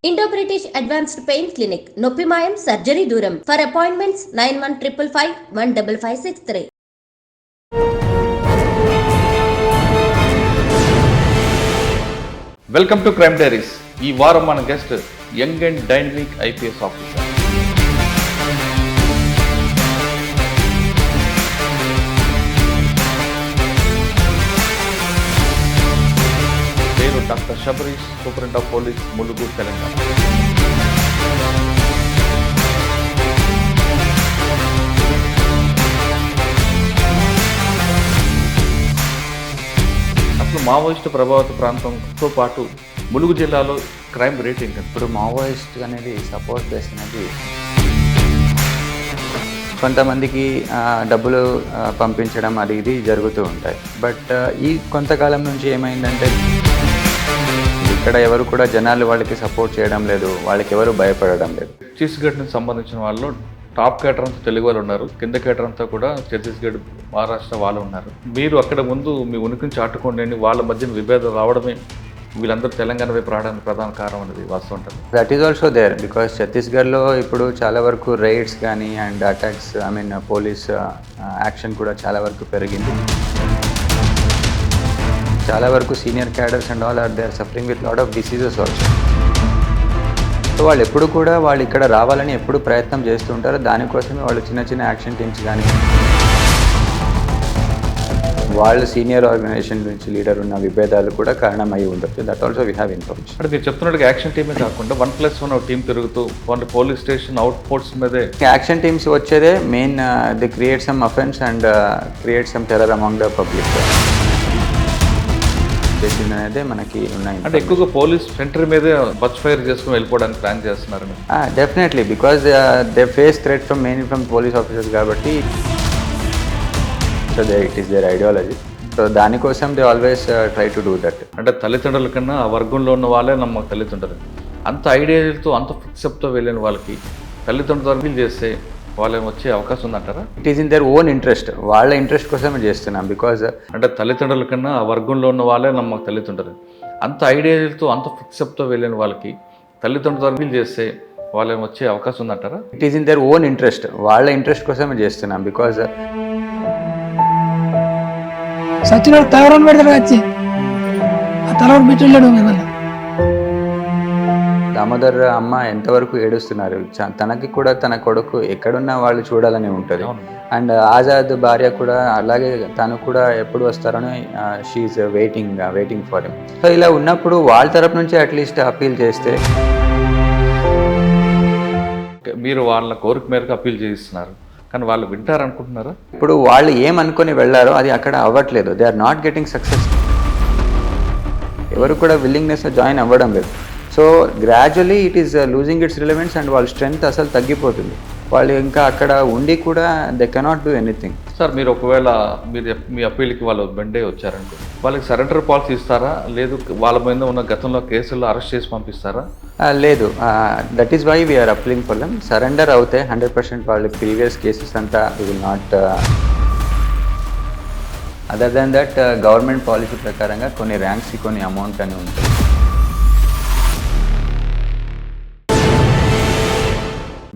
Indo-British advanced pain clinic, నొప్పి మాయం, surgery దూరం. For appointments 9155515563. Welcome to Crime Diaries. ఈ వారం మన guest young and dynamic IPS officer. పేరు doctor Shabarish, superintendent of police, Mulugu, Telangana. అసలు మావోయిస్టు ప్రభావిత ప్రాంతంతో పాటు ములుగు జిల్లాలో క్రైమ్ రేట్ ఏంటి? ఇప్పుడు మావోయిస్ట్ అనేది సపోర్ట్ బేస్ అనేది కొంతమందికి డబ్బులు పంపించడం అది ఇది జరుగుతూ ఉంటాయి. బట్ ఈ కొంతకాలం నుంచి ఏమైందంటే ఇక్కడ ఎవరు కూడా జనాలు వాళ్ళకి సపోర్ట్ చేయడం లేదు, వాళ్ళకి ఎవరు భయపడడం లేదు. ఛత్తీస్గఢ్కి సంబంధించిన వాళ్ళు టాప్ కేటర్ అంతా తెలుగు వాళ్ళు ఉన్నారు, కింద కేటర్ అంతా కూడా ఛత్తీస్గఢ్, మహారాష్ట్ర వాళ్ళు ఉన్నారు. మీరు అక్కడ ముందు మీ ఉనికిని చాటుకోండి, వాళ్ళ మధ్యన విభేదాలు రావడమే వీళ్ళందరూ తెలంగాణ వైపు రావడానికి ప్రధాన కారణం అనేది వాస్తవం ఉంటుంది. That is also there because ఛత్తీస్గఢ్లో ఇప్పుడు చాలా వరకు రైడ్స్ కానీ అండ్ అటాక్స్, పోలీస్ యాక్షన్ కూడా చాలా వరకు పెరిగింది. చాలా వరకు senior cadres and all are they are suffering with lot of diseases also. So వాళ్ళు ఎప్పుడు కూడా వాళ్ళు ఇక్కడ రావాలని ఎప్పుడు ప్రయత్నం చేస్తుంటారు. దానికోసమే వాళ్ళు చిన్న చిన్న యాక్షన్ టీమ్స్ కానీ వాళ్ళు సీనియర్ ఆర్గనైజేషన్ నుంచి లీడర్ ఉన్న విభేదాలు కూడా కారణమై ఉండొచ్చు. That also we have information. అంటే మీరు చెప్తున్నట్టుగా యాక్షన్ టీమే కాకుండా 1+1 టీం తిరుగుతూ వాళ్ళు పోలీస్ స్టేషన్ అవుట్ పోర్ట్స్ మీదే యాక్షన్ టీమ్స్ వచ్చేదే main. The create some offence and create some terror among the public అనేది మనకి ఉన్నాయి. అంటే ఎక్కువగా పోలీస్ సెంటర్ మీదే బచ్ ఫైర్ చేసుకుని వెళ్ళిపోవడానికి ప్లాన్ చేస్తున్నారు. Definitely because they face threat from main from police officers కాబట్టి. So it is their ideology. So దానికోసం they always try to do that. అంటే తల్లిదండ్రుల కన్నా ఆ వర్గంలో ఉన్న వాళ్ళే నమ్మ తల్లిదండ్రులు అంత ఐడియాలతో అంత ఫిక్సప్తో వెళ్ళిన వాళ్ళకి తల్లిదండ్రులు ఫీల్ చేస్తే వాళ్ళని వచ్చే అవకాశం ఉందంటారా? It is in their own interest. వాళ్ళ ఇంట్రెస్ట్ కోసమే చేస్తున్నాం. బికాజ్ అంటే తల్లిదండ్రుల కన్నా ఆ వర్గంలో ఉన్న వాళ్ళే నమ్మ తల్లిదండ్రులు అంత ఐడియాలతో అంత ఫిక్సప్తో వెళ్ళిన వాళ్ళకి తల్లిదండ్రులు ఫీల్ చేస్తే వాళ్ళని వచ్చే అవకాశం ఉందంటారా? It is in their own interest. వాళ్ళ ఇంట్రెస్ట్ కోసమే చేస్తున్నాం. బికాజ్ సచిన తలవరం పెడతాడు వచ్చి ఆ తలవరం పెట్టలేడు. దామోదర్ అమ్మ ఎంతవరకు ఏడుస్తున్నారు. తనకి కూడా తన కొడుకు ఎక్కడున్నా వాళ్ళు చూడాలని ఉంటుంది. అండ్ ఆజాద్ భార్య కూడా అలాగే, తను కూడా ఎప్పుడు వస్తారని she's waiting for him. So ఇలా ఉన్నప్పుడు వాళ్ళ తరపు నుంచి అట్లీస్ట్ అప్పీల్ చేస్తే. మీరు వాళ్ళ కోరిక మేరకు అప్పీల్ చేయిస్తున్నారు, కానీ వాళ్ళు వింటారనుకుంటున్నారా? ఇప్పుడు వాళ్ళు ఏమనుకొని వెళ్ళారో అది అక్కడ అవ్వట్లేదు. They are not getting success. ఎవరు కూడా విల్లింగ్నెస్ జాయిన్ అవ్వడం లేదు. So gradually it is losing its relevance and వాళ్ళ స్ట్రెంగ్త్ అసలు తగ్గిపోతుంది. వాళ్ళు ఇంకా అక్కడ ఉండి కూడా they cannot do anything. Sir మీరు ఒకవేళ మీ అప్పీల్కి వాళ్ళు బెండే వచ్చారనుకో, వాళ్ళకి సరెండర్ పాలసీ ఇస్తారా? లేదు వాళ్ళ మీద ఉన్న గతంలో కేసుల్లో అరెస్ట్ చేసి పంపిస్తారా? లేదు. That is why we're appealing for them. Surrender అవుతే 100% వాళ్ళ ప్రీవియస్ కేసెస్ అంతా we will not. Other than that government policy ప్రకారంగా కొన్ని ర్యాంక్స్కి కొన్ని అమౌంట్ అని ఉంటుంది.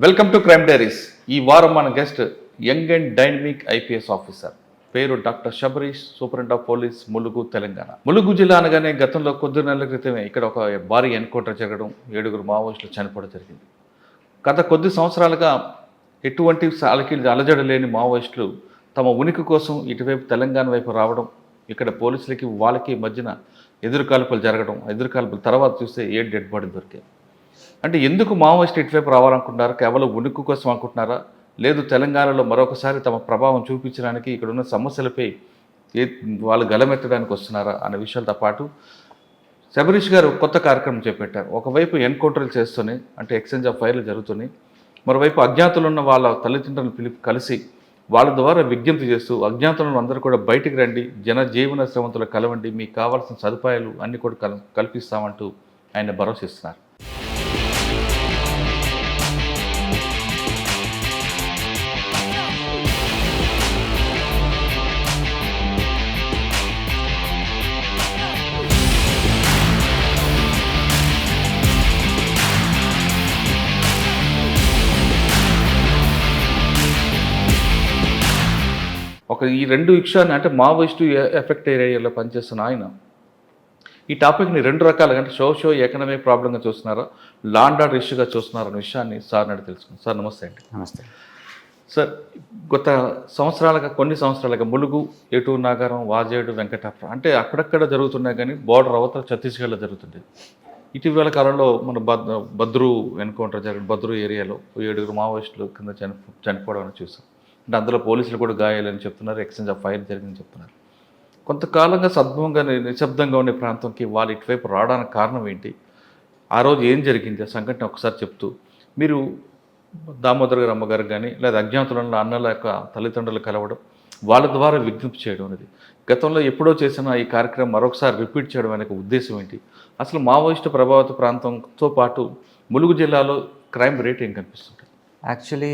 Welcome to Crime Diaries. ఈ వారం మన guest young and dynamic IPS officer. పేరు doctor Shabarish, superintendent of police, Mulugu, Telangana. Mulugu జిల్లా అనగానే గతంలో కొద్ది నెలల క్రితమే ఇక్కడ ఒక భారీ ఎన్కౌంటర్ జరగడం, 7 మావోయిస్టులు చనిపోవడం జరిగింది. గత కొద్ది సంవత్సరాలుగా ఎటువంటి అలజడి లేని మావోయిస్టులు తమ ఉనికి కోసం ఇటువైపు తెలంగాణ వైపు రావడం, ఇక్కడ పోలీసులకి వాళ్ళకి మధ్యన ఎదురుకాల్పులు జరగడం, ఎదురుకాల్పుల తర్వాత చూస్తే 7 డెడ్ బాడీ దొరికాయి. అంటే ఎందుకు మావోయిస్టు ఇటువైపు రావాలనుకుంటున్నారా? కేవలం ఉనికి కోసం అనుకుంటున్నారా? లేదు తెలంగాణలో మరొకసారి తమ ప్రభావం చూపించడానికి ఇక్కడున్న సమస్యలపై వాళ్ళు గలమెత్తడానికి వస్తున్నారా అనే విషయాలతో పాటు శబరీష్ గారు కొత్త కార్యక్రమం చేపట్టారు. ఒకవైపు ఎన్కౌంటర్లు చేస్తూనే, అంటే ఎక్స్చేంజ్ ఆఫ్ ఫైర్లు జరుగుతున్నాయి, మరోవైపు అజ్ఞాతులు ఉన్న వాళ్ళ తల్లిదండ్రులను కలిసి వాళ్ళ ద్వారా విజ్ఞప్తి చేస్తూ అజ్ఞాతులను అందరూ కూడా బయటికి రండి, జనజీవన శ్రమంతులు కలవండి, మీకు కావాల్సిన సదుపాయాలు అన్నీ కూడా కల్పిస్తామంటూ ఆయన భరోసా ఇస్తున్నారు. ఒక ఈ రెండు విషయాన్ని అంటే మావోయిస్టు ఎఫెక్ట్ ఏరియాలో పనిచేస్తున్న ఆయన ఈ టాపిక్ని రెండు రకాలుగా అంటే సోషియో ఎకనామిక్ ప్రాబ్లంగా చూస్తున్నారా, లాండ్ ఆర్డర్ ఇష్యూగా చూస్తున్నారా అనే విషయాన్ని సార్ అడిగి తెలుసుకుందాం. సార్ నమస్తే అండి. నమస్తే సార్, గత కొన్ని సంవత్సరాలుగా ములుగు, ఏటూరు నాగారం, వాజేడు, వెంకటాపురం అంటే అక్కడక్కడ జరుగుతున్నాయి, కానీ బోర్డర్ అవతల ఛత్తీస్గఢ్లో జరుగుతుంది. ఇటీవల కాలంలో మన బద్రు ఎన్కౌంటర్ జరిగిన బద్రు ఏరియాలో 7 మావోయిస్టులు కింద చనిపోవడం అని చూసాం. అంటే అందులో పోలీసులు కూడా గాయాలని చెప్తున్నారు, ఎక్స్చేంజ్ ఆఫ్ ఫైర్ జరిగిందని చెప్తున్నారు. కొంతకాలంగా సద్భవంగా నిశ్శబ్దంగా ఉండే ప్రాంతంకి వాళ్ళు ఇటువైపు రావడానికి కారణం ఏంటి, ఆ రోజు ఏం జరిగింది, ఆ సంఘటన ఒకసారి చెప్తూ మీరు దామోదర్ గారు అమ్మగారు కానీ లేదా అజ్ఞాతులను అన్నల యొక్క తల్లిదండ్రులు కలవడం, వాళ్ళ ద్వారా విజ్ఞప్తి చేయడం అనేది గతంలో ఎప్పుడో చేసిన ఈ కార్యక్రమం మరొకసారి రిపీట్ చేయడం అనే ఉద్దేశం ఏంటి, అసలు మావోయిస్టు ప్రభావిత ప్రాంతంతో పాటు ములుగు జిల్లాలో క్రైమ్ రేట్ ఏం కనిపిస్తుంది? యాక్చువల్లీ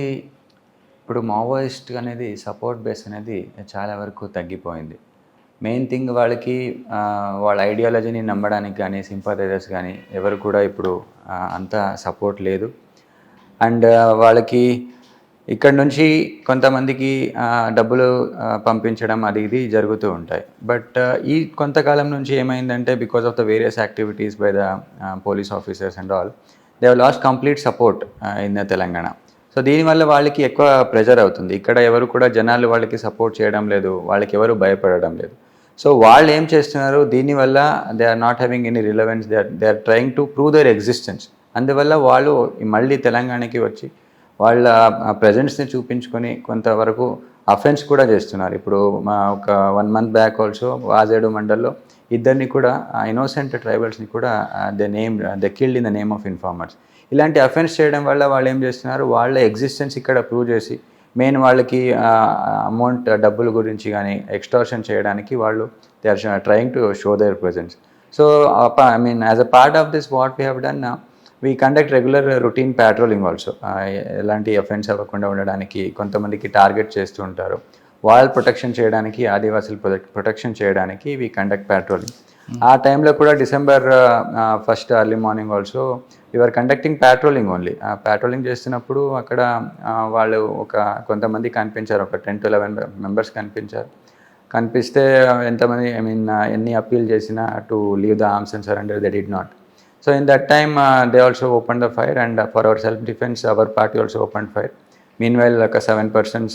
ఇప్పుడు మావోయిస్ట్ అనేది సపోర్ట్ బేస్ అనేది చాలా వరకు తగ్గిపోయింది. మెయిన్ థింగ్ వాళ్ళకి వాళ్ళ ఐడియాలజీని నమ్మడానికి కానీ సింపథైజర్స్ కానీ ఎవరు కూడా ఇప్పుడు అంత సపోర్ట్ లేదు. అండ్ వాళ్ళకి ఇక్కడ నుంచి కొంతమందికి డబ్బులు పంపించడం అది ఇది జరుగుతూ ఉంటాయి. బట్ ఈ కొంతకాలం నుంచి ఏమైందంటే because of the various activities by the police officers and all, they have lost complete support in the Telangana. So దీనివల్ల వాళ్ళకి ఎక్కువ ప్రెజర్ అవుతుంది. ఇక్కడ ఎవరు కూడా జనాలు వాళ్ళకి సపోర్ట్ చేయడం లేదు, వాళ్ళకి ఎవరు భయపడడం లేదు. సో వాళ్ళు ఏం చేస్తున్నారు, దీనివల్ల they are not having any relevance, they are trying to prove their existence. అందువల్ల వాళ్ళు మళ్ళీ తెలంగాణకి వచ్చి వాళ్ళ ప్రెజెన్స్ని చూపించుకొని కొంతవరకు అఫెన్స్ కూడా చేస్తున్నారు. ఇప్పుడు ఒక 1 month బ్యాక్ ఆల్సో వాజేడు మండల్లో ఇద్దరిని కూడా ఇన్నోసెంట్ ట్రైబల్స్ని కూడా they killed in the name of informers. ఇలాంటి అఫెన్స్ చేయడం వల్ల వాళ్ళు ఏం చేస్తున్నారు, వాళ్ళ ఎగ్జిస్టెన్స్ ఇక్కడ ప్రూవ్ చేసి మెయిన్ వాళ్ళకి అమౌంట్ డబ్బుల గురించి కానీ ఎక్స్టార్షన్ చేయడానికి వాళ్ళు they are trying to show their presence. So I mean as a part of this what we have done, we conduct regular routine patrolling also. ఎలాంటి అఫెన్స్ అవ్వకుండా ఉండడానికి కొంతమందికి టార్గెట్ చేస్తూ ఉంటారు. వాళ్ళ ప్రొటెక్షన్ చేయడానికి, ఆదివాసులు ప్రొటెక్షన్ చేయడానికి వీ కండక్ట్ ప్యాట్రోలింగ్. ఆ టైంలో కూడా December 1st early morning also you're conducting patrolling only. Patrolling చేస్తున్నప్పుడు అక్కడ వాళ్ళు కొంతమంది కనిపించారు, ఒక 10 to 11 members కనిపిస్తే ఎంతమంది ఎన్ని అప్పీల్ చేసినా to leave the arms and surrender, they did not. So in that time they also open the fire and for our self defence our party also open fire. Meanwhile ఒక 7 persons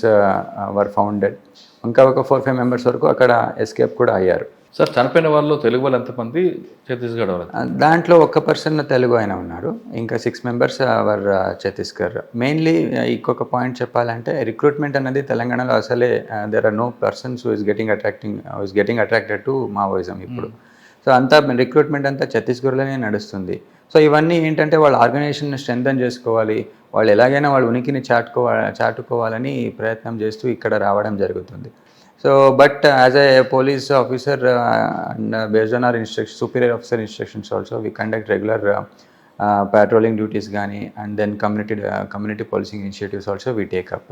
వర్ founded. ఇంకా ఒక 4-5 members వరకు అక్కడ escape కూడా అయ్యారు. Sir, చనిపోయిన వాళ్ళు తెలుగు వాళ్ళు ఎంతమంది, ఛత్తీస్గఢ్ వాళ్ళు? దాంట్లో 1 person తెలుగు ఆయన ఉన్నారు, ఇంకా 6 members వర్ ఛత్తీస్గఢ్. మెయిన్లీ ఇంకొక పాయింట్ చెప్పాలంటే రిక్రూట్మెంట్ అనేది తెలంగాణలో అసలే there are no persons who is getting attracted to Maoism ఇప్పుడు. సో అంతా రిక్రూట్మెంట్ అంతా ఛత్తీస్గఢ్లోనే నడుస్తుంది. సో ఇవన్నీ ఏంటంటే వాళ్ళ ఆర్గనైజేషన్ స్ట్రెంథన్ చేసుకోవాలి, వాళ్ళు ఎలాగైనా వాళ్ళ ఉనికిని చాటుకోవాలని ప్రయత్నం చేస్తూ ఇక్కడ రావడం జరుగుతుంది. So but as a police officer and based on hour superior officer instructions also, we conduct regular patrolling duties కానీ and then community policing initiatives also we take up.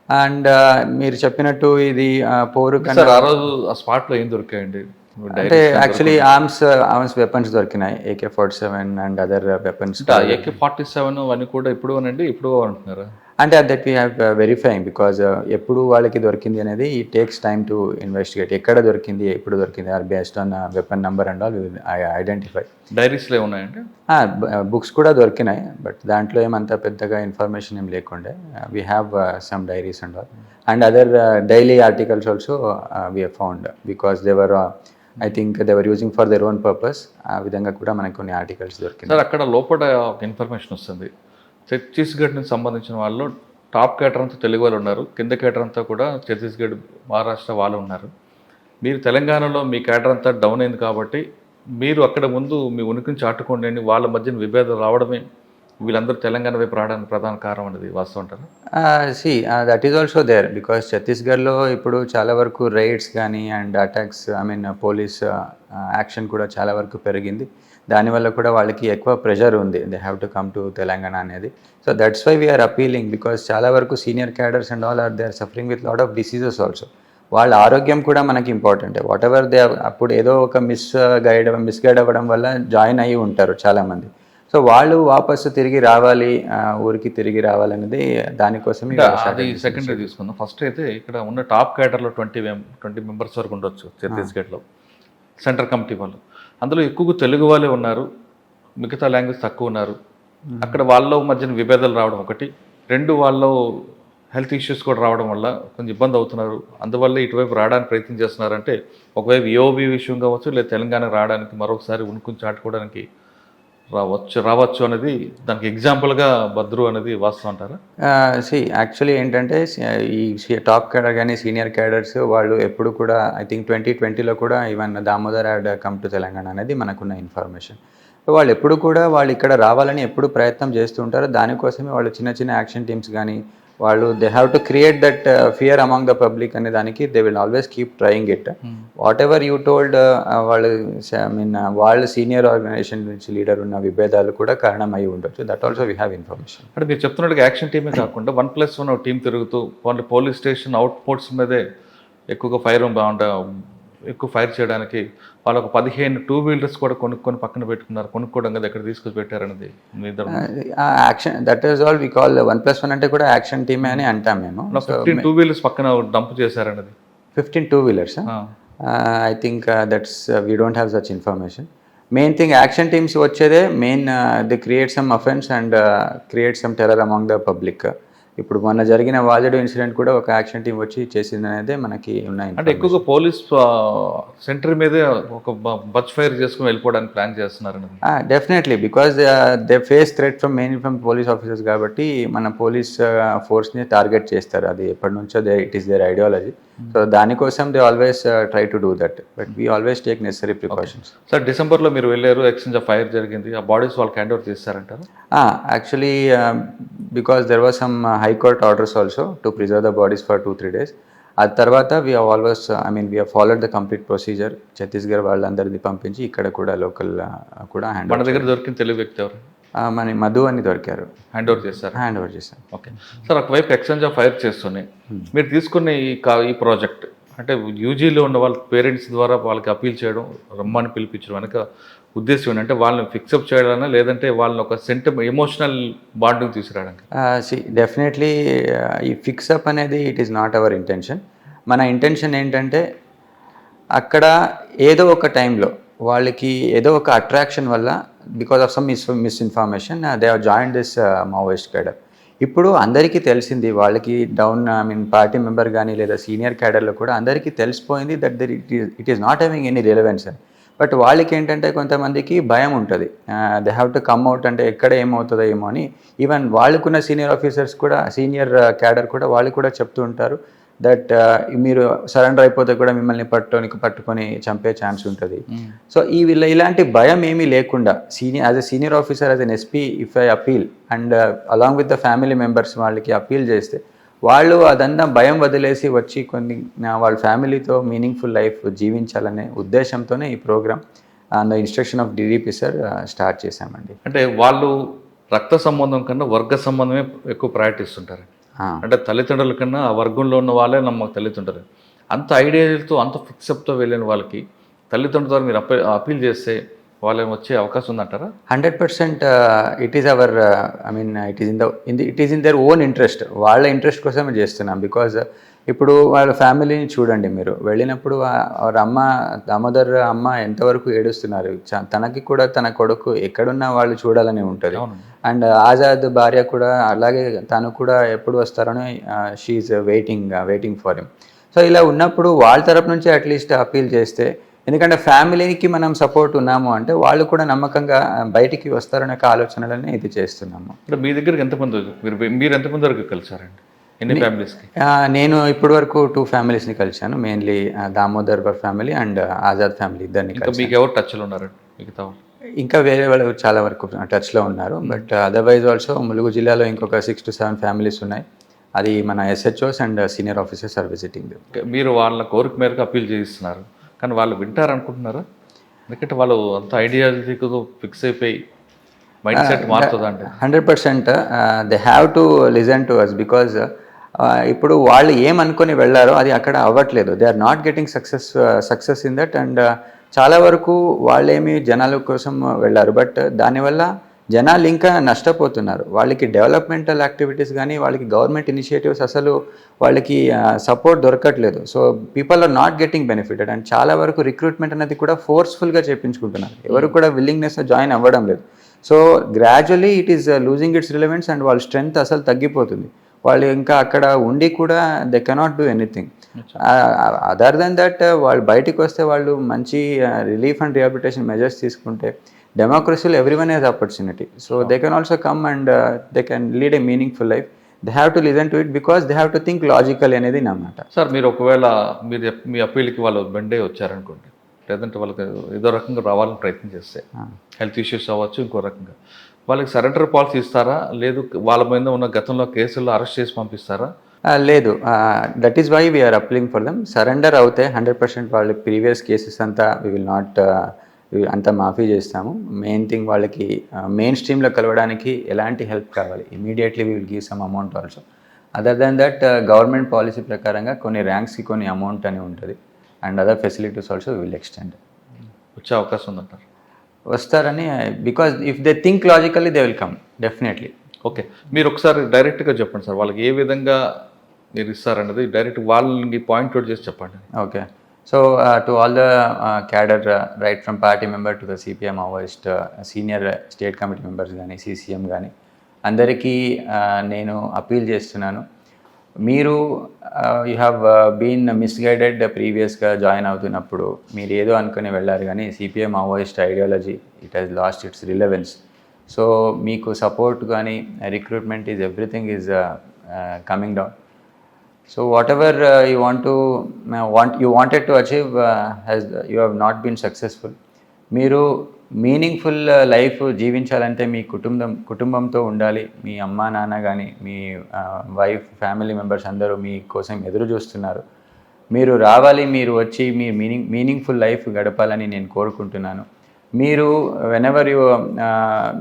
And మీరు చెప్పినట్టు ఇది పోరు సార్, ఆ రోజు ఆ స్పాట్లో ఏం దొరికాయండి? అంటే యాక్చువల్లీ ఆర్మ్స్ వెపన్స్ దొరికినాయి, AK-47 and other weapons. AK-47 అవన్నీ కూడా ఇప్పుడు అంటున్నారా? అంటే that we have verifying, because ఎప్పుడు వాళ్ళకి దొరికింది అనేది it takes time to investigate. ఎక్కడ దొరికింది, ఎప్పుడు దొరికింది, or based on weapon number and all identify. డైరీస్లో ఉన్నాయండి, బుక్స్ కూడా దొరికినాయి, బట్ దాంట్లో ఏమంత పెద్దగా ఇన్ఫర్మేషన్ ఏం లేకుండే. We have some diaries and all and other daily articles also we have found, because they were I think they were using for their own purpose. ఆ విధంగా కూడా మనకు కొన్ని ఆర్టికల్స్ దొరికింది. సార్, అక్కడ లోపల ఇన్ఫర్మేషన్ వస్తుంది, ఛత్తీస్గఢ్కి సంబంధించిన వాళ్ళు టాప్ కేటర్ అంతా తెలుగు వాళ్ళు ఉన్నారు, కింద కేటర్ అంతా కూడా ఛత్తీస్గఢ్, మహారాష్ట్ర వాళ్ళు ఉన్నారు. మీరు తెలంగాణలో మీ కేటర్ అంతా డౌన్ అయింది కాబట్టి మీరు అక్కడ ముందు మీ ఉనికిని చాటుకోండి అని వాళ్ళ మధ్యన విభేదాలు రావడమే వీళ్ళందరూ తెలంగాణ వైపు రావడానికి ప్రధాన కారణం అనేది వాస్తవం అంటారు? That is also there, because ఛత్తీస్గఢ్లో ఇప్పుడు చాలా వరకు రైడ్స్ కానీ అండ్ అటాక్స్, పోలీస్ యాక్షన్ కూడా చాలా వరకు పెరిగింది. దానివల్ల కూడా వాళ్ళకి ఎక్కువ ప్రెషర్ ఉంది, they have to come to Telangana అనేది. So that's why we're appealing, because చాలా వరకు senior cadres and all they are suffering with lot of diseases also. వాళ్ళ ఆరోగ్యం కూడా మనకి ఇంపార్టెంట్. వాట్ ఎవర్ దే అప్పుడు ఏదో ఒక మిస్గైడ్ అవ్వడం వల్ల జాయిన్ అయ్యి ఉంటారు చాలామంది. సో వాళ్ళు వాపసు తిరిగి రావాలి, ఊరికి తిరిగి రావాలనేది దానికోసం అది సెకండరీ తీసుకుందాం. ఫస్ట్ అయితే ఇక్కడ ఉన్న టాప్ క్యాడర్లో 20 మెంబర్స్ వరకు ఉండొచ్చు ఛత్తీస్గఢ్లో సెంట్రల్ కమిటీ వాళ్ళు. అందులో ఎక్కువగా తెలుగు వాళ్ళే ఉన్నారు, మిగతా లాంగ్వేజ్ తక్కువ ఉన్నారు. అక్కడ వాళ్ళ మధ్యన విభేదాలు రావడం ఒకటి, రెండు వాళ్ళు హెల్త్ ఇష్యూస్ కూడా రావడం వల్ల కొంచెం ఇబ్బంది అవుతున్నారు. అందువల్ల ఇటువైపు రావడానికి ప్రయత్నం చేస్తున్నారంటే ఒకవైపు ఏఓబి విషయం కావచ్చు, లేదా తెలంగాణ రావడానికి మరొకసారి ఉనుకుని చాటుకోవడానికి రావచ్చు అనేది దానికి ఎగ్జాంపుల్గా భద్రు అనేది వాస్తవం అంటారా? యాక్చువల్లీ ఏంటంటే ఈ టాప్ క్యాడర్ కానీ సీనియర్ క్యాడర్స్ వాళ్ళు ఎప్పుడు కూడా ఐ థింక్ 2020లో కూడా even Damodar had come to Telangana అనేది మనకున్న ఇన్ఫర్మేషన్. వాళ్ళు ఎప్పుడు కూడా వాళ్ళు ఇక్కడ రావాలని ఎప్పుడు ప్రయత్నం చేస్తూ ఉంటారు. దానికోసమే వాళ్ళు చిన్న చిన్న యాక్షన్ టీమ్స్ కానీ వాళ్ళు they have to create that fear among the public అనే దానికి they will always keep trying it. What ever you told వాళ్ళు వాళ్ళ సీనియర్ ఆర్గనైజేషన్ నుంచి లీడర్ ఉన్న విభేదాలు కూడా కారణమై ఉండొచ్చు. That also we have information. అంటే మీరు చెప్తున్నట్టుగా యాక్షన్ టీమే కాకుండా 1+1 టీం తిరుగుతూ వాళ్ళు పోలీస్ స్టేషన్ అవుట్పోర్ట్స్ మీదే ఎక్కువగా ఎక్కువ ఫైర్ చేయడానికి వాళ్ళు ఒక 15 2 వీలర్స్ కూడా కొనుక్కొని పక్కన పెట్టుకున్నారు. కొనుక్కోవడం కదా ఎక్కడ తీసుకొచ్చి పెట్టారనేది action that is all we call 1+1 అంటే కూడా యాక్షన్ టీమే అని అంటాం మేము. 15 2 వీలర్స్ పక్కన డంప్ చేశారనేది 15 2 wheelers I think that's we don't have such information. Main thing action teams వచ్చేదే main the create some offence and create some terror among the public. ఇప్పుడు మొన్న జరిగిన వాజెడ్ ఇన్సిడెంట్ కూడా ఒక యాక్షన్ టీం వచ్చి చేసింది అనేది మనకి ఉన్నాయి. అంటే ఎక్కువగా పోలీస్ సెంటర్ మీదే ఒక బచ్ ఫైర్ చేసుకుని వెళ్ళిపోవడానికి ప్లాన్ చేస్తున్నారు. Definitely because they face threat from police officers కాబట్టి మన పోలీస్ ఫోర్స్ని టార్గెట్ చేస్తారు. అది ఎప్పటి నుంచో it is their ideology. So దానికోసం they always try to do that, but we always take necessary precautions. Sir డిసెంబర్లో మీరు వెళ్ళారు, ఎక్స్చేంజ్ ఆఫ్ ఫైర్ జరిగింది, ఆ బాడీస్ వాళ్ళు హ్యాండ్ ఓవర్ చేస్తారంటారు? Actually because there was some high court orders also to preserve the bodies for 2-3 days. ఆ తర్వాత we always we followed the complete procedure. Chhattisgarh వాళ్ళందరిది పంపించి ఇక్కడ కూడా లోకల్ కూడా హ్యాండ్ మన దగ్గర దొరికిన తెలుగు వ్యక్తి ఎవరు? మన మధు అని దొరికారు, హ్యాండ్ ఓవర్ చేశారు. ఓకే సార్, ఒకవైపు ఎక్స్చేంజ్ ఆఫ్ ఫైర్ చేస్తూనే మీరు తీసుకున్న ఈ ప్రాజెక్ట్ అంటే యూజీలో ఉన్న వాళ్ళ పేరెంట్స్ ద్వారా వాళ్ళకి అపీల్ చేయడం, రమ్మని పిలిపించడం వెనక ఉద్దేశం ఏంటంటే వాళ్ళని ఫిక్సప్ చేయడానా లేదంటే వాళ్ళని ఒక ఎమోషనల్ బాండింగ్ తీసుకురావడానికి? డెఫినెట్లీ ఈ ఫిక్సప్ అనేది it is not our intention. మన ఇంటెన్షన్ ఏంటంటే అక్కడ ఏదో ఒక టైంలో వాళ్ళకి ఏదో ఒక అట్రాక్షన్ వల్ల because of some misinformation they have joined this Maoist cadre. ఇప్పుడు అందరికీ తెలిసింది, వాళ్ళకి డౌన్ పార్టీ మెంబర్ కానీ లేదా సీనియర్ క్యాడర్లో కూడా అందరికీ తెలిసిపోయింది that it is not having any relevance అని. బట్ వాళ్ళకి ఏంటంటే కొంతమందికి భయం ఉంటుంది, they have to come out అంటే ఎక్కడ ఏమవుతుందో ఏమో అని. ఈవెన్ వాళ్ళకున్న సీనియర్ ఆఫీసర్స్ కూడా సీనియర్ క్యాడర్ కూడా వాళ్ళు కూడా చెప్తూ ఉంటారు దట్ మీరు సరెండర్ అయిపోతే కూడా మిమ్మల్ని పట్టుకొని చంపే ఛాన్స్ ఉంటుంది. సో ఇలాంటి భయం ఏమీ లేకుండా as a senior officer, as N SP, if I appeal and along with the family members వాళ్ళకి అపీల్ చేస్తే వాళ్ళు అదంతా భయం వదిలేసి వచ్చి వాళ్ళ ఫ్యామిలీతో మీనింగ్ఫుల్ లైఫ్ జీవించాలనే ఉద్దేశంతోనే ఈ programme and instruction of DDP sir start చేశామండి. అంటే వాళ్ళు రక్త సంబంధం కన్నా వర్గ సంబంధమే ఎక్కువ ప్రయారిటీ ఇస్తుంటారు. అంటే తల్లిదండ్రుల కన్నా ఆ వర్గంలో ఉన్న వాళ్ళే నమ్మకు తల్లిదండ్రులు. అంత ఐడియాలతో అంత ఫిక్సప్తో వెళ్ళిన వాళ్ళకి తల్లిదండ్రుల ద్వారా మీరు అపీల్ చేస్తే వాళ్ళని వచ్చే అవకాశం ఉందంటారా? 100% it is our it is in their own interest. వాళ్ళ ఇంట్రెస్ట్ కోసమే చేస్తున్నాం. బికాజ్ ఇప్పుడు వాళ్ళ ఫ్యామిలీని చూడండి, మీరు వెళ్ళినప్పుడు దామోదర్ అమ్మ ఎంతవరకు ఏడుస్తున్నారు. తనకి కూడా తన కొడుకు ఎక్కడున్నా వాళ్ళు చూడాలని ఉంటుంది. అండ్ ఆజాద్ భార్య కూడా అలాగే, తను కూడా ఎప్పుడు వస్తారని she's waiting for him. So ఇలా ఉన్నప్పుడు వాళ్ళ తరపు నుంచి అట్లీస్ట్ అపీల్ చేస్తే, ఎందుకంటే ఫ్యామిలీకి మనం సపోర్ట్ ఉన్నాము అంటే వాళ్ళు కూడా నమ్మకంగా బయటికి వస్తారనే ఆలోచనలనే ఇది చేస్తున్నాము. మీ దగ్గరికి ఎంతమంది మీరు ఎంతమంది వరకు కలిసారండి? ఎన్ని ఫ్యామిలీస్కి? నేను ఇప్పటి వరకు 2 ఫ్యామిలీస్ని కలిశాను. Mainly Damodar family and Azad family ఇద్దరిని. మీకు ఎవరు టచ్లో ఉన్నారండి? మిగతా ఇంకా వేరే వాళ్ళు చాలా వరకు టచ్లో ఉన్నారు. బట్ అదర్వైజ్ ఆల్సో ములుగు జిల్లాలో ఇంకొక 6 to 7 ఫ్యామిలీస్ ఉన్నాయి. అది మన SHOs and senior officers are visiting. మీరు వాళ్ళ కోరిక మేరకు అప్పీల్ చేయిస్తున్నారు, కానీ వాళ్ళు వింటారనుకుంటున్నారా? ఎందుకంటే వాళ్ళు అంత ఐడియాలజీతో ఫిక్స్ అయిపోయి మైండ్ సెట్ మారుతుందండి. 100% they have to listen to us. Because ఇప్పుడు వాళ్ళు ఏమనుకొని వెళ్ళారో అది అక్కడ అవ్వట్లేదు. They are not getting success in that. And చాలా వరకు వాళ్ళేమి జనాల కోసం వెళ్ళారు, బట్ దానివల్ల జనాలు ఇంకా నష్టపోతున్నారు. వాళ్ళకి డెవలప్మెంటల్ యాక్టివిటీస్ కానీ వాళ్ళకి గవర్నమెంట్ ఇనిషియేటివ్స్ అసలు వాళ్ళకి సపోర్ట్ దొరకట్లేదు. So people are not getting benefited. And చాలా వరకు రిక్రూట్మెంట్ అనేది కూడా ఫోర్స్ఫుల్గా చేయించుకుంటున్నారు. ఎవరు కూడా విల్లింగ్నెస్ జాయిన్ అవ్వడం లేదు. So gradually it is losing its relevance and వాళ్ళ స్ట్రెంగ్త్ అసలు తగ్గిపోతుంది. వాళ్ళు ఇంకా అక్కడ ఉండి కూడా they cannot do anything. Other than that వాళ్ళు బయటికి వస్తే వాళ్ళు మంచి రిలీఫ్ అండ్ రిహాబిలిటేషన్ మెజర్స్ తీసుకుంటే డెమోక్రసీలో everyone has opportunity. So they can also come and they can lead a meaningful life. They have to listen to it because they have to think logical అనేది నా మాట. Sir మీరు ఒకవేళ మీరు మీ అప్పీల్కి వాళ్ళు బెండే వచ్చారనుకోండి, లేదంటే వాళ్ళకి ఏదో రకంగా రావాలని ప్రయత్నం చేస్తే హెల్త్ ఇష్యూస్ అవ్వచ్చు, ఇంకో రకంగా వాళ్ళకి సరెండర్ పాలసీ ఇస్తారా, లేదు వాళ్ళ మీద ఉన్న గతంలో కేసుల్లో అరెస్ట్ చేసి పంపిస్తారా? లేదు, that is why we're appealing for them. Surrender అవుతే 100% వాళ్ళ ప్రీవియస్ కేసెస్ అంతా వీ విల్ నాట్ అంతా మాఫీ చేస్తాము. మెయిన్ థింగ్ వాళ్ళకి మెయిన్ స్ట్రీమ్లో కలవడానికి ఎలాంటి హెల్ప్ కావాలి immediately we will give some amount also. Other than that government policy ప్రకారంగా కొన్ని ర్యాంక్స్కి కొన్ని అమౌంట్ అని ఉంటుంది and other facilities also we will extend. వచ్చే అవకాశం ఉందంటారు? వస్తారని, because if they think logically they will come definitely. Okay, మీరు ఒకసారి డైరెక్ట్గా చెప్పండి సార్, వాళ్ళకి ఏ విధంగా మీరు ఇస్తారన్నది డైరెక్ట్ వాళ్ళని పాయింట్ అవుట్ చేసి చెప్పండి. Okay, so to all the cadre right from party member to the CPM Maoist senior state committee members కానీ సిసిఎం కానీ అందరికీ నేను అపీల్ చేస్తున్నాను. మీరు యూ హ్యావ్ బీన్ మిస్గైడెడ్ ప్రీవియస్గా జాయిన్ అవుతున్నప్పుడు మీరు ఏదో అనుకుని వెళ్ళారు, కానీ CPM Maoist ideology it has lost its relevance. So మీకు సపోర్ట్ కానీ recruitment is everything is coming down. So whatever you wanted to achieve you have not been successful. మీరు మీనింగ్ఫుల్ లైఫ్ జీవించాలంటే మీ కుటుంబంతో ఉండాలి. మీ అమ్మా నాన్న కానీ మీ వైఫ్ ఫ్యామిలీ మెంబర్స్ అందరూ మీ కోసం ఎదురు చూస్తున్నారు. మీరు రావాలి, మీరు వచ్చి మీ మీనింగ్ఫుల్ లైఫ్ గడపాలని నేను కోరుకుంటున్నాను. మీరు వెనెవర్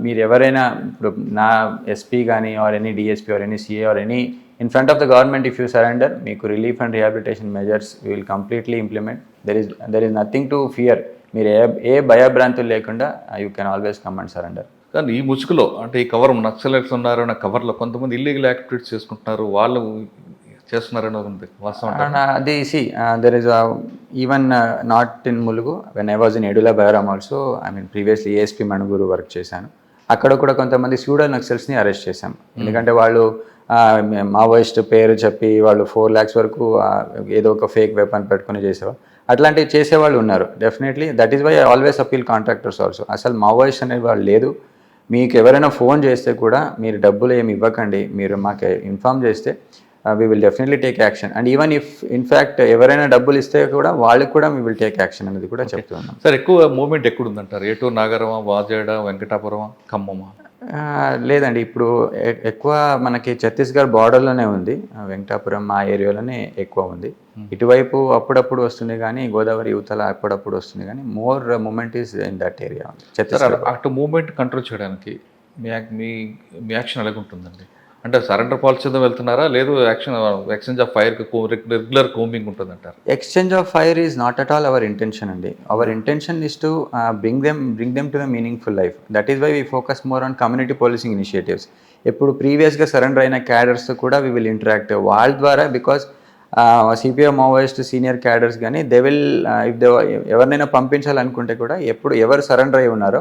మీరు ఎవరైనా ఇప్పుడు నా ఎస్పీ కానీ or any DSP or any CA or any in front of the government, if you surrender, meeku relief and rehabilitation measures we will completely implement. There is nothing to fear. మీరు ఏ భయభ్రాంతులు లేకుండా you can always come and surrender. కానీ ఈ ముసుగులో అంటే ఈ cover Naxalites ఉన్నారు అన్న కవర్లో కొంతమంది ఇల్లీగల్ యాక్టివిటీస్ చేసుకుంటున్నారు, వాళ్ళు చేస్తున్నారని ఉంది వాస్తవం. అది there is even not in Mulugu, when I was in Edula Bayaram also, I mean previously ASP Manuguru work చేశాను. అక్కడ కూడా కొంతమంది స్యూడో నక్సల్స్ని అరెస్ట్ చేశాం. ఎందుకంటే వాళ్ళు మావోయిస్ట్ పేరు చెప్పి వాళ్ళు 4 lakhs వరకు ఏదో ఒక ఫేక్ వెపన్ పెట్టుకుని చేసేవాళ్ళు. అట్లాంటివి చేసేవాళ్ళు ఉన్నారు definitely. That is why I always appeal contractors also. అసలు మావోయిస్ట్ అనే వాళ్ళు లేదు. మీకు ఎవరైనా ఫోన్ చేస్తే కూడా మీరు డబ్బులు ఏమి ఇవ్వకండి, మీరు మాకు ఇన్ఫామ్ చేస్తే we will definitely take action. And even if in fact ఎవరైనా డబ్బులు ఇస్తే కూడా వాళ్ళకి కూడా వీ విల్ టేక్ యాక్షన్ అనేది కూడా చెప్తున్నాం. సార్ ఎక్కువ మూవ్మెంట్ ఎక్కడ ఉందంటారు? ఎటు నాగరమా, వాజేడ, వెంకటాపురమా, ఖమ్మమా? లేదండి, ఇప్పుడు ఎక్కువ మనకి ఛత్తీస్గఢ్ బార్డర్లోనే ఉంది. వెంకటాపురం ఆ ఏరియాలోనే ఎక్కువ ఉంది. ఇటువైపు అప్పుడప్పుడు వస్తుంది కానీ గోదావరి యువతల అప్పుడప్పుడు వస్తుంది కానీ more movement is in that area. Chhattisgarh అటు మూమెంట్ కంట్రోల్ చేయడానికి మీ యాక్షన్ ఎలాగుంటుందండి? అంటే సరెండర్ పాలసీతో వెళ్తున్నారా, లేదు exchange of fire regular combing ఉంటుందంటారు? Exchange of fire is not at all our intention అండి. Our intention is to bring them to the meaningful life. That is why we focus more on community policing initiatives. ఎప్పుడు ప్రీవియస్గా surrender అయిన క్యాడర్స్తో కూడా we will interact వాళ్ళ ద్వారా. Because CPM Maoist senior cadres కానీ they will if they ఎవరినైనా పంపించాలనుకుంటే కూడా ఎవరు సరెండర్ అయి ఉన్నారో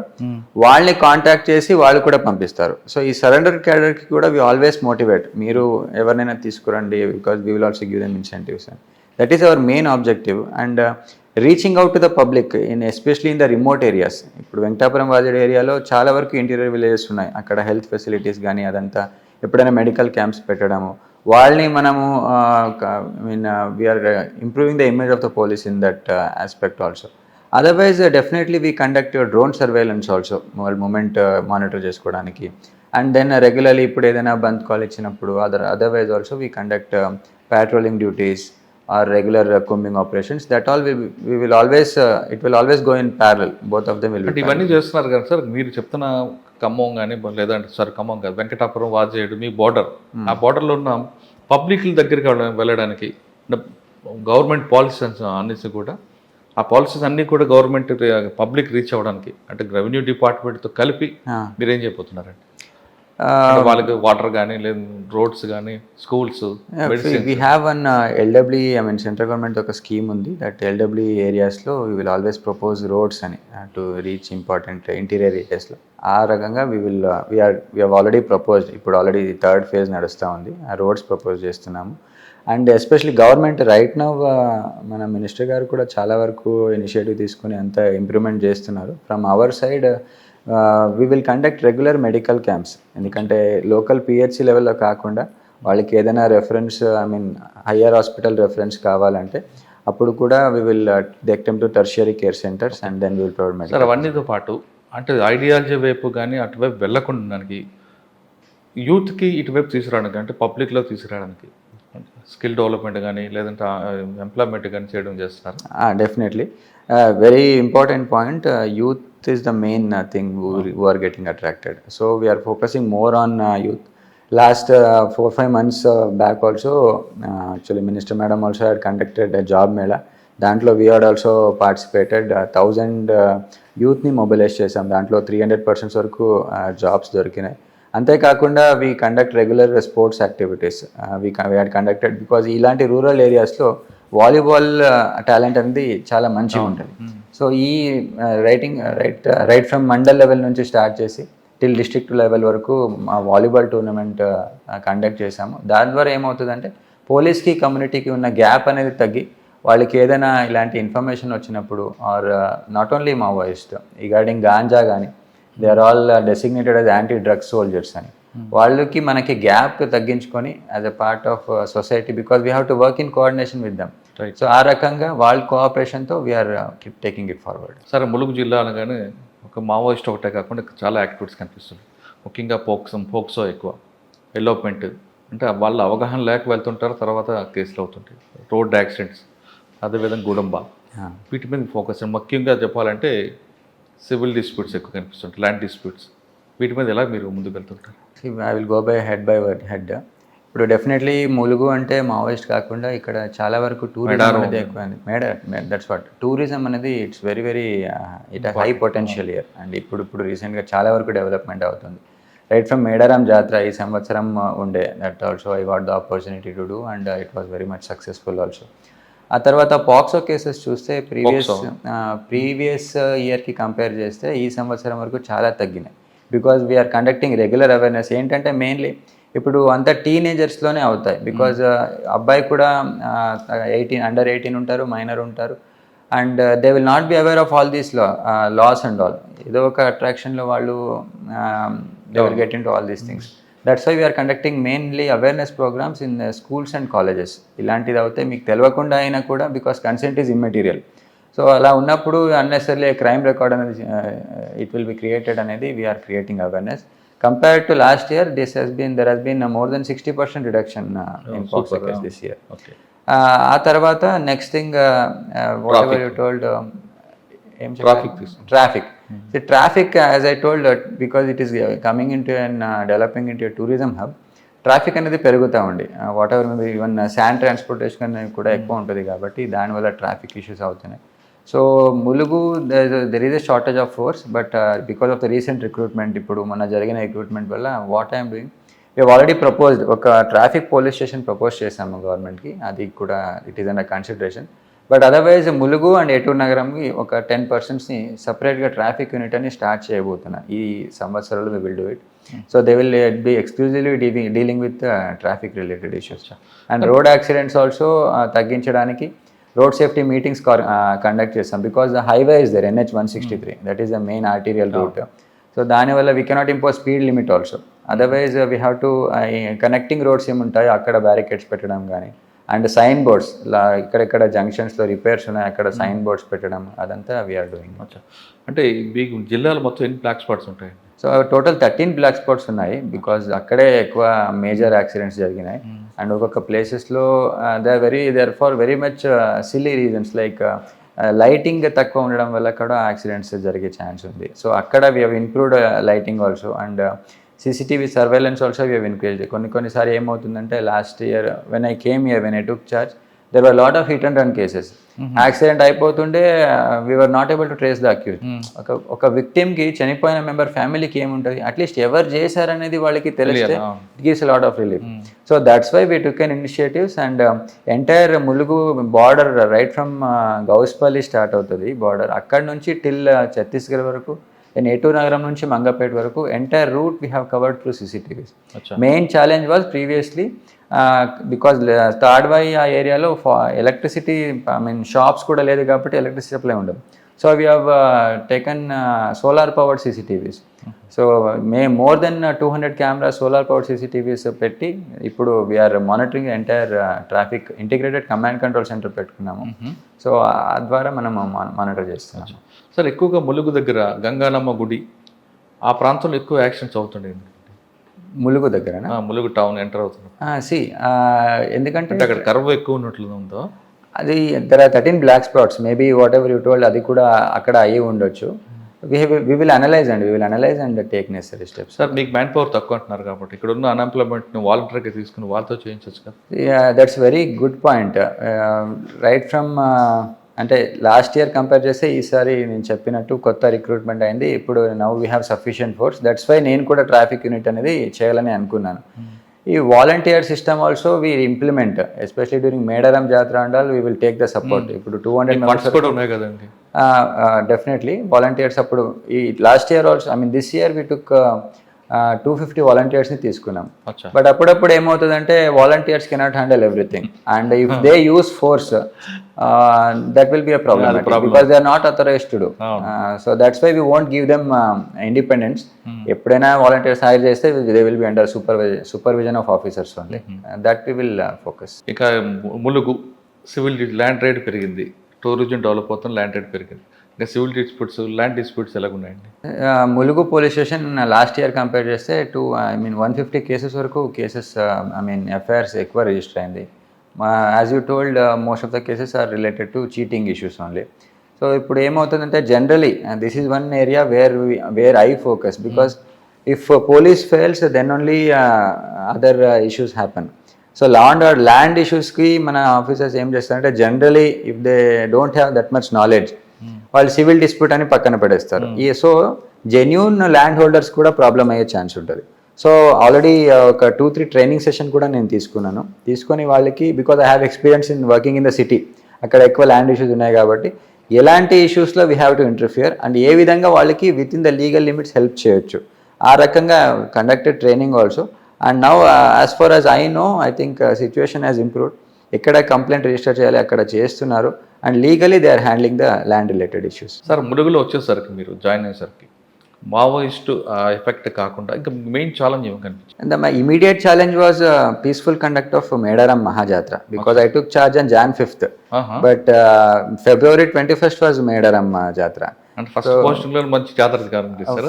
వాళ్ళని కాంటాక్ట్ చేసి వాళ్ళు కూడా పంపిస్తారు. సో ఈ సరెండర్ క్యాడర్కి కూడా వీ ఆల్వేస్ మోటివేట్, మీరు ఎవరినైనా తీసుకురండి because we will also give them incentives. That is our main objective. And reaching out to the public especially in the remote areas. ఇప్పుడు వెంకటాపురం వాజేడ్ ఏరియాలో చాలా వరకు ఇంటీరియర్ విలేజెస్ ఉన్నాయి. అక్కడ హెల్త్ ఫెసిలిటీస్ కానీ అదంతా ఎప్పుడైనా మెడికల్ క్యాంప్స్ పెట్టడము, వాళ్ళని మనము we're improving the image of the police in that aspect also. Otherwise definitely we conduct drone surveillance also, వాళ్ళ మూమెంట్ మానిటర్ చేసుకోవడానికి. అండ్ దెన్ రెగ్యులర్లీ ఇప్పుడు ఏదైనా బంద్ కాల్ ఇచ్చినప్పుడు otherwise also we conduct patrolling duties or regular combing operations. That all we will always it will always go in parallel. Both of them will be. ఇవన్నీ చేస్తున్నారు కదా sir, మీరు చెప్తున్న ఖమ్మం కానీ లేదంటే సార్ ఖమ్మం కాదు వెంకటాపురం వాజేడు మీ బార్డర్, ఆ బార్డర్లో ఉన్న పబ్లిక్ దగ్గరికి వెళ్ళడానికి గవర్నమెంట్ పాలసీస్ అనేసి కూడా ఆ పాలసీస్ అన్నీ కూడా గవర్నమెంట్ పబ్లిక్ రీచ్ అవ్వడానికి అంటే రెవెన్యూ డిపార్ట్మెంట్తో కలిపి మీరేం చేయబోతున్నారండి? అంటే వాళ్ళకి వాటర్ కానీ లేదు రోడ్స్ కానీ schools we have one LW central government ఒక స్కీమ్ ఉంది దట్ ఎల్డబ్ల్యూ ఏరియాస్లో we will always propose roads అని టు రీచ్ ఇంపార్టెంట్ ఇంటీరియర్ ఏరియాస్లో. ఆ రకంగా వీ హ్యావ్ ఆల్రెడీ ప్రపోజ్డ్, ఇప్పుడు ఆల్రెడీ 3rd phase నడుస్తూ ఉంది, ఆ రోడ్స్ ప్రపోజ్ చేస్తున్నాము. And especially government right now మన మినిస్టర్ గారు కూడా చాలా వరకు ఇనిషియేటివ్ తీసుకుని అంతా ఇంప్రూవ్మెంట్ చేస్తున్నారు. From our side we will conduct regular medical camps, ఎందుకంటే లోకల్ పిహెచ్సి లెవెల్లో కాకుండా వాళ్ళకి ఏదైనా రెఫరెన్స్ హయ్యర్ హాస్పిటల్ రెఫరెన్స్ కావాలంటే అప్పుడు కూడా we will take them to tertiary care centres and then will provide medical. Sir అవన్నీతో పాటు అంటే ఐడియాలజీ వైపు కానీ అటువైపు వెళ్ళకుండా యూత్కి ఇటువైపు తీసుకురావడానికి అంటే పబ్లిక్లో తీసుకురావడానికి స్కిల్ డెవలప్మెంట్ కానీ లేదంటే ఎంప్లాయ్మెంట్ కానీ చేయడం చేస్తున్నారు? Definitely very important point. Youth is the main thing who are getting attracted, so we are focusing more on youth. Last 4-5 months back also actually Minister Madam also had conducted a job mela. Dantlo we had also participated, 1000 youth ni mobilize chesam. Dantlo 300% వరకు jobs దొరికినాయి. అంతేకాకుండా we conduct regular sports activities. We had conducted because ఇలాంటి rural ఏరియాస్లో volleyball talent అనేది చాలా మంచిగా ఉంటుంది. So ఈ రైట్ ఫ్రమ్ మండల్ లెవెల్ నుంచి స్టార్ట్ చేసి టిల్ డిస్ట్రిక్ట్ లెవెల్ వరకు వాలీబాల్ టోర్నమెంట్ కండక్ట్ చేశాము. దాని ద్వారా ఏమవుతుందంటే పోలీస్కి కమ్యూనిటీకి ఉన్న గ్యాప్ అనేది తగ్గి వాళ్ళకి ఏదైనా ఇలాంటి ఇన్ఫర్మేషన్ వచ్చినప్పుడు or not only Maoist regarding ganja కానీ they are all designated as anti drugs soldiers అని, వాళ్ళకి మనకి గ్యాప్ తగ్గించుకొని as a part of society because we have to work in coordination with them. So ఆ రకంగా వాళ్ళ కోఆపరేషన్తో we're keep taking it forward. సరే, ములుగు జిల్లా అనగానే ఒక మావోయిస్ట్ ఒకటే కాకుండా చాలా యాక్టివిటీస్ కనిపిస్తుంది. ముఖ్యంగా పోక్సో ఎక్కువ డెవలప్మెంట్ అంటే వాళ్ళ అవగాహన లేక వెళ్తుంటారు, తర్వాత కేసులు అవుతుంటాయి. రోడ్ యాక్సిడెంట్స్, అదేవిధంగా గుడంబ, వీటి మీద ఫోకస్. ముఖ్యంగా చెప్పాలంటే సివిల్ డిస్ప్యూట్స్ ఎక్కువ కనిపిస్తుంటాయి, ల్యాండ్ డిస్ప్యూట్స్. వీటి మీద ఎలా మీరు ముందుకు వెళ్తుంటారు? I will go by head. ఇప్పుడు డెఫినెట్లీ ములుగు అంటే మావోయిస్ట్ కాకుండా ఇక్కడ చాలా వరకు టూరిజం అనేది ఎక్కువ. దట్స్ వాట్ టూరిజం అనేది it's very it high potential year. And ఇప్పుడు రీసెంట్గా చాలా వరకు డెవలప్మెంట్ అవుతుంది. రైట్ ఫ్రమ్ మేడారం జాతర ఈ సంవత్సరం ఉండే, that also I got the opportunity to do and it was very much successful also. ఆ తర్వాత పాక్సో కేసెస్ చూస్తే ప్రీవియస్ ఇయర్కి కంపేర్ చేస్తే ఈ సంవత్సరం వరకు చాలా తగ్గినాయి. Because we're conducting regular awareness. ఏంటంటే మెయిన్లీ ఇప్పుడు అంతా టీనేజర్స్లోనే అవుతాయి. బికాజ్ అబ్బాయి కూడా అండర్ 18 ఉంటారు, మైనర్ ఉంటారు. And they will not be aware of all these laws and all. ఏదో ఒక అట్రాక్షన్లో వాళ్ళు they will get into all these things. That's why we're conducting mainly awareness programmes in schools and colleges. ఇలాంటిది అవుతే మీకు తెలియకుండా అయినా కూడా because consent is immaterial. So అలా ఉన్నప్పుడు అన్నెసర్లీ క్రైమ్ రికార్డ్ అనేది ఇట్ విల్ బి క్రియేటెడ్ అనేది we're creating awareness. Compared to last year, there has been more than 60% reduction in POCSO case this year. Okay. ఆ తర్వాత next thing whatever you told, traffic as I told, because it is coming into and developing into a tourism hub, traffic అనేది పెరుగుతూ ఉంది. Whatever maybe even sand transportation అనేది కూడా ఎక్కువ ఉంటుంది కాబట్టి దానివల్ల ట్రాఫిక్ ఇష్యూస్ అవుతున్నాయి. So Mulugu there is a shortage of force, but because of the recent recruitment, ఇప్పుడు మన జరిగిన రిక్రూట్మెంట్ వల్ల what I'm doing, we already proposed ఒక ట్రాఫిక్ పోలీస్ స్టేషన్ ప్రపోజ్ చేశాము గవర్నమెంట్కి. అది కూడా it is under consideration. But otherwise Mulugu and ఏటూరు నగరంకి ఒక 10%ని సపరేట్గా ట్రాఫిక్ యూనిట్ అని స్టార్ట్ చేయబోతున్నా ఈ సంవత్సరంలో. We will do it. So they will be exclusively dealing with traffic related issues. And road accidents also తగ్గించడానికి రోడ్ సేఫ్టీ మీటింగ్స్ కండక్ట్ చేస్తాం. Because the highway is there, NH 163, that is the main arterial route. So దానివల్ల we cannot impose speed limit also. Otherwise we have to connecting roads ఏముంటాయో అక్కడ barricades పెట్టడం కానీ, and sign boards ఇక్కడెక్కడ జంక్షన్స్లో repairs ఉన్నాయి అక్కడ sign boards పెట్టడం, అదంతా వీఆర్ డూయింగ్. అంటే మీకు జిల్లాలో మొత్తం ఎన్ని బ్లాక్ స్పాట్స్ ఉంటాయి? సో టోటల్ 13 బ్లాక్ స్పాట్స్ ఉన్నాయి. బికాజ్ అక్కడే ఎక్కువ మేజర్ యాక్సిడెంట్స్ జరిగినాయి. అండ్ ఒక్కొక్క ప్లేసెస్లో they are for very much silly reasons, like lighting తక్కువ ఉండడం వల్ల కూడా యాక్సిడెంట్స్ జరిగే ఛాన్స్ ఉంది. సో అక్కడ we have improved lighting also. And CCTV surveillance also we have increased. కొన్నిసారి ఏమవుతుందంటే last year when I took charge, there were lot of hit and run cases. Accident అయిపోతుండే we're not able to trace the accuse. ఒక విక్టిమ్కి చనిపోయిన member ఫ్యామిలీకి ఏముంటుంది, at least ఎవరు చేశారనేది వాళ్ళకి తెలిస్తే it gives lot of relief. So that's why we took an initiatives and entire Mulugu border right from Gauspalli start అవుతుంది బార్డర్, అక్కడ నుంచి టిల్ ఛత్తీస్గఢ్ వరకు, అండ్ ఏటూరు నగరం నుంచి మంగపేట్ వరకు entire route we have covered through CCTVs. Main challenge was previously because Tadvai ఆ ఏరియాలో electricity shops కూడా లేదు కాబట్టి ఎలక్ట్రిసిటీ సప్లై ఉండదు. So we have taken solar powered CCTVs. So more than 200 cameras solar powered CCTVs పెట్టి ఇప్పుడు we're monitoring entire traffic integrated command control centre పెట్టుకున్నాము. సో ఆ ద్వారా మనం మానిటర్ చేస్తున్నాము. సార్, ఎక్కువగా ములుగు దగ్గర గంగానమ్మ గుడి ఆ ప్రాంతంలో ఎక్కువ యాక్షన్స్ అవుతుండే. ములుగు దగ్గర ములుగు టౌన్ ఎంటర్ అవుతుంది ఎందుకంటే అక్కడ కర్వ్ ఎక్కువ ఉన్నట్లు ఉందో, అది there are 13 black spots, maybe whatever you told అది కూడా అక్కడ అయ్యి ఉండొచ్చు. we will analyze and take necessary steps. Sir, మీకు మ్యాన్ పవర్ తక్కువ అంటున్నారు కాబట్టి ఇక్కడ ఉన్న అన్ఎంప్లాయ్మెంట్ని వాలంటరీగా తీసుకుని వాళ్ళతో చేయించవచ్చు కదా? That's very good point. Right from అంటే లాస్ట్ ఇయర్ కంపేర్ చేస్తే ఈసారి నేను చెప్పినట్టు కొత్త రిక్రూట్మెంట్ అయింది. ఇప్పుడు now we have sufficient force. That's why నేను కూడా ట్రాఫిక్ యూనిట్ అనేది చేయాలని అనుకున్నాను. ఈ volunteer system also we implement, especially during Medaram Jatara and all we will take the support. ఇప్పుడు 200 మెంబర్స్ కూడా ఉన్నాయి కదండి. డెఫినెట్లీ వాలంటీర్స్ అప్పుడు ఈ last year also this year we took 250 వాలంటీర్స్ని తీసుకున్నాం. బట్ అప్పుడప్పుడు ఏమవుతుందంటే volunteers cannot handle everything and if they use force that will be a problem because they are not authorised to do. So that's why we won't give them independence. ఎప్పుడైనా volunteers hire చేస్తే they will be under supervision of officers only. That we will focus. ఇక Mulugu civil land rate పెరిగింది, tourism develop అవుతుంది, land rate పెరిగింది. ఇంకా civil disputes, land disputes ఎలాగున్నాయండి? Mulugu police station last year compare చేస్తే 150 cases వరకు FIRs ఎక్కువ రిజిస్టర్ అయింది. As you told most of the cases are related to cheating issues only. So ఇప్పుడు ఏమవుతుందంటే generally this is one area where I focus because if police fails then only other issues happen. So land ఇష్యూస్కి మన officers ఏం చేస్తారంటే generally if they don't have that much knowledge వాళ్ళు civil dispute అని పక్కన పడేస్తారు. సో జెన్యూన్ ల్యాండ్ హోల్డర్స్ కూడా problem అయ్యే ఛాన్స్ ఉంటుంది. సో ఆల్రెడీ ఒక 2-3 ట్రైనింగ్ సెషన్ కూడా నేను తీసుకొని వాళ్ళకి, because I have experience in working in the city, అక్కడ ఎక్కువ ల్యాండ్ ఇష్యూస్ ఉన్నాయి కాబట్టి ఎలాంటి ఇష్యూస్లో we have to interfere and ఏ విధంగా వాళ్ళకి within the legal limits help చేయొచ్చు, ఆ రకంగా conducted training also. And now as far as I know I think situation has improved. ఎక్కడ కంప్లైంట్ రిజిస్టర్ చేయాలి అక్కడ చేస్తున్నారు and legally they are handling the land related issues. Sir, ములుగులో వచ్చేసరికి మీరు జాయిన్ అయ్యేసరికి మావోయిస్టు ఎఫెక్ట్ కాకుండా ఇంకా మెయిన్ ఛాలెంజ్ ఏమి కనిపించింది? My immediate challenge was peaceful conduct of Medaram Mahajatara because I took charge on Jan 5th but February 21st was Medaram Jatara.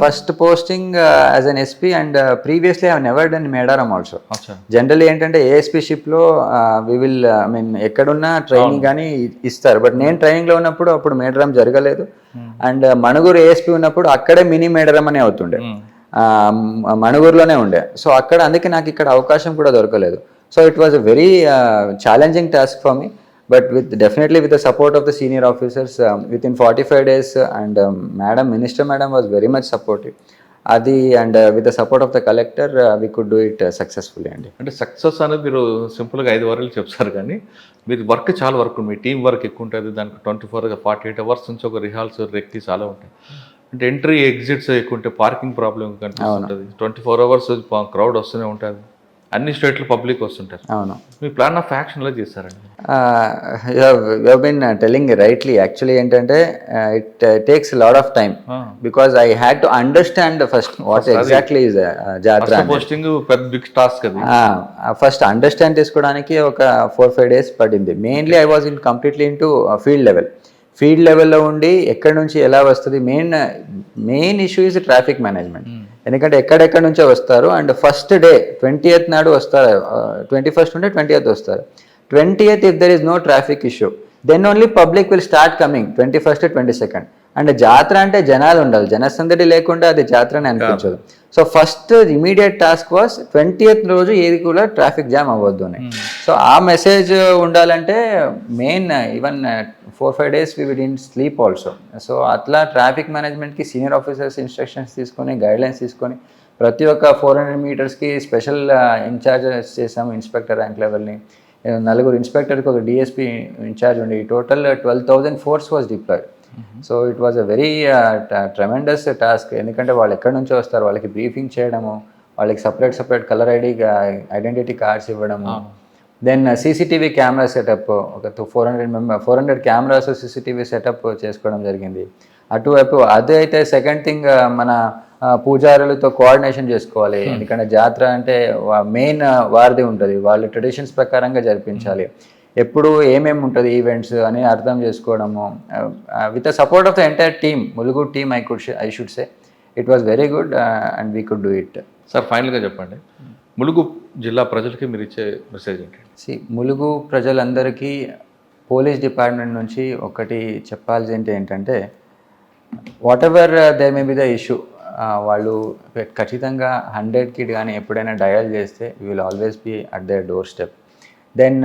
First posting as an SP and previously I have never done Medaram also. Generally ఏంటంటే ASP షిప్లో we will ఎక్కడున్నా training కానీ ఇస్తారు, but నేను ట్రైనింగ్లో ఉన్నప్పుడు అప్పుడు మేడారం జరగలేదు. అండ్ మణుగూరు ఏఎస్పీ ఉన్నప్పుడు అక్కడే మినీ మేడారం అనే అవుతుండే, మణుగూరులోనే ఉండే. సో అక్కడ అందుకే నాకు ఇక్కడ అవకాశం కూడా దొరకలేదు. So it was a very challenging task for me. But definitely with the support of the senior officers, within 45 days, and Minister Madam was very much supportive. And with the support of the collector, we could do it successfully. అంటే success అనేది మీరు సింపుల్గా 5 వారాలు చెప్తారు, కానీ మీరు work చాలా work, మీ team work ఎక్కువ ఉంటుంది. దానికి 48 అవర్స్ నుంచి ఒక రిహార్సల్ రెక్కి చాలా ఉంటాయి. అంటే ఎంట్రీ ఎగ్జిట్స్ ఎక్కువ ఉంటాయి, పార్కింగ్ ప్రాబ్లం కనిపిస్తుంటుంది, 24 hours క్రౌడ్ వస్తూనే ఉంటుంది, అన్ని స్టేట్లు పబ్లిక్ వస్తుంటారు. అవును. మీ ప్లాన్ ఆఫ్ యాక్షన్లో చేస్తారండి? You been telling rightly. Actually ఏంటంటే it takes lot of time because I had to understand first what exactly is jatara. Posting పెద్ద బిగ్ టాస్క్ అది. ఫస్ట్ అండర్స్టాండ్ చేసుకోవడానికి ఒక 4-5 days పడింది. Mainly I was completely in to field లెవెల్లో ఉండి ఎక్కడి నుంచి ఎలా వస్తుంది. Main issue is traffic management. ఎందుకంటే ఎక్కడెక్కడి నుంచో వస్తారు అండ్ ఫస్ట్ డే 20th నాడు వస్తారు, 21st ఉంటే 20th వస్తారు. 20th if there is no traffic issue then only public will start coming 21st, 22nd. And జాతర అంటే జనాలు ఉండాలి, జనసందడి లేకుండా అది జాతర అని అనిపించదు. So first immediate task was 20th రోజు ఏది కూడా ట్రాఫిక్ జామ్ అవ్వద్దు అని. సో ఆ మెసేజ్ ఉండాలంటే main even 4-5 days we didn't sleep also. So అట్లా ట్రాఫిక్ మేనేజ్మెంట్కి సీనియర్ ఆఫీసర్స్ ఇన్స్ట్రక్షన్స్ తీసుకొని గైడ్లైన్స్ తీసుకొని ప్రతి ఒక్క 400 meters స్పెషల్ ఇన్ఛార్జెస్ చేసాము, ఇన్స్పెక్టర్ ర్యాంక్ లెవెల్ని, 4 ఇన్స్పెక్టర్కి ఒక డిఎస్పీ ఇన్ఛార్జ్ ఉండి total 12,000 force was deployed. So it was a very tremendous task. ఎందుకంటే వాళ్ళు ఎక్కడి నుంచో వస్తారు, వాళ్ళకి బ్రీఫింగ్ చేయడము, వాళ్ళకి సపరేట్ కలర్ ఐడెంటిటీ కార్డ్స్ ఇవ్వడము, దెన్ సీసీటీవీ కెమెరా సెటప్, ఒక 400 కెమెరాస్ సీసీటీవీ సెటప్ చేసుకోవడం జరిగింది. అటువైపు అదే అయితే సెకండ్ థింగ్ మన పూజారులతో కోఆర్డినేషన్ చేసుకోవాలి. ఎందుకంటే జాతర అంటే మెయిన్ వారిది ఉంటుంది, వాళ్ళ ట్రెడిషన్స్ ప్రకారంగా జరిపించాలి. ఎప్పుడు ఏమేమి ఉంటుంది ఈవెంట్స్ అని అర్థం చేసుకోవడము, with the support of the entire team, Mulugu team I should say it was very good and we could do it. Sir ఫైనల్గా చెప్పండి, ములుగు జిల్లా ప్రజలకి మీరు ఇచ్చే మెసేజ్ ఏంటి? ములుగు ప్రజలందరికీ పోలీస్ డిపార్ట్మెంట్ నుంచి ఒకటి చెప్పాల్సింది ఏంటంటే, whatever they may be the issue, వాళ్ళు ఖచ్చితంగా 100కి కానీ ఎప్పుడైనా డయల్ చేస్తే we will always be at the doorstep. Then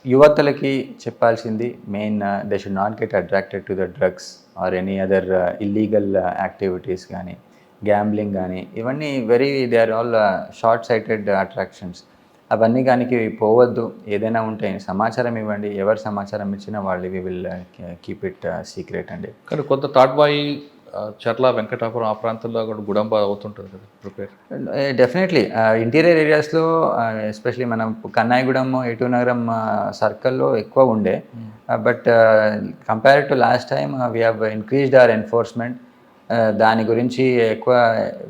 యువతలకి చెప్పాల్సింది main, they should not get attracted to the drugs or any other illegal activities కానీ, gambling కానీ, ఇవన్నీ they are all short sighted attractions. అవన్నీ కానీ పోవద్దు. ఏదైనా ఉంటే సమాచారం ఇవ్వండి, ఎవరు సమాచారం ఇచ్చినా వాళ్ళు we will keep it secret అండి. కానీ కొంత తాడ్బాయి, చర్ల, వెంకటాపురం ఆ ప్రాంతంలో కూడా గుడంబ అవుతుంటుంది కదా ప్రిపేర్? డెఫినెట్లీ ఇంటీరియర్ ఏరియాస్లో ఎస్పెషలీ మనం కన్నాయిగూడెం, ఏటూ నగరం సర్కిల్లో ఎక్కువ ఉండే. But compare to last time we have increased our enforcement. దాని గురించి ఎక్కువ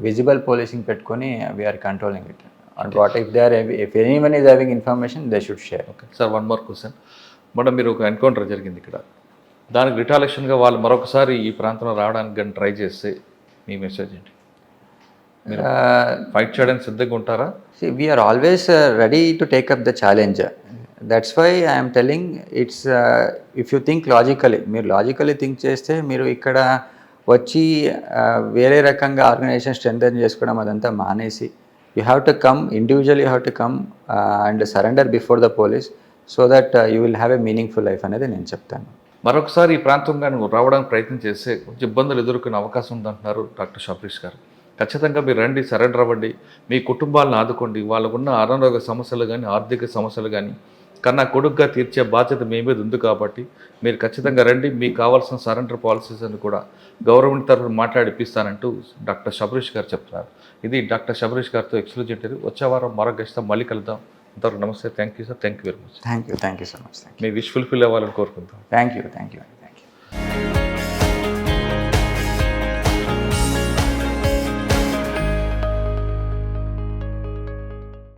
విజిబుల్ పోలీసింగ్ పెట్టుకొని we're controlling it. And what if anyone is having information they should share. Okay sir, one more question. Madam, మీరు ఒక encounter జరిగింది ఇక్కడ, దానికి రిటాలియేషన్గా వాళ్ళు మరొకసారి ఈ ప్రాంతంలో రావడానికి కానీ ట్రై చేస్తే మీ మెసేజ్ ఏంటి? మీరు ఫైట్ చేయడానికి సిద్ధంగా ఉంటారా? We're always ready to take up the challenge. That's why I'm telling it's, if you think logically, మీరు లాజికలీ థింక్ చేస్తే మీరు ఇక్కడ వచ్చి వేరే రకంగా ఆర్గనైజేషన్ స్ట్రెంథెన్ చేసుకోవడం అదంతా మానేసి, you have to come individual, you have to come and surrender before the police so that you will have a meaningful life అనేది నేను చెప్తాను. మరొకసారి ఈ ప్రాంతంగా రావడానికి ప్రయత్నం చేస్తే కొంచెం ఇబ్బందులు ఎదుర్కొనే అవకాశం ఉందంటున్నారు డాక్టర్ శబరీష్ గారు. ఖచ్చితంగా మీరు రండి, సరెండర్ అవ్వండి, మీ కుటుంబాలను ఆదుకోండి. వాళ్ళకున్న అనారోగ్య సమస్యలు కానీ, ఆర్థిక సమస్యలు కానీ కన్నా కొడుకుగా తీర్చే బాధ్యత మీ మీద ఉంది కాబట్టి మీరు ఖచ్చితంగా రండి. మీకు కావాల్సిన సరెండర్ పాలసీస్ అని కూడా గవర్నమెంట్ తరఫున మాట్లాడిపిస్తానంటూ డాక్టర్ శబరీష్ గారు చెప్తున్నారు. ఇది డాక్టర్ శబరీష్ గారితో ఎక్స్క్లూజివ్ ఇంటర్వ్యూ. వచ్చే వారం మరొక గెస్ట్తో మళ్ళీ కలుద్దాం. అంతవరకు నమస్తే. Thank you sir. Thank you very much. Thank you so much. Me wish fulfil అవ్వాలని కోరుకుంటాం. Thank you.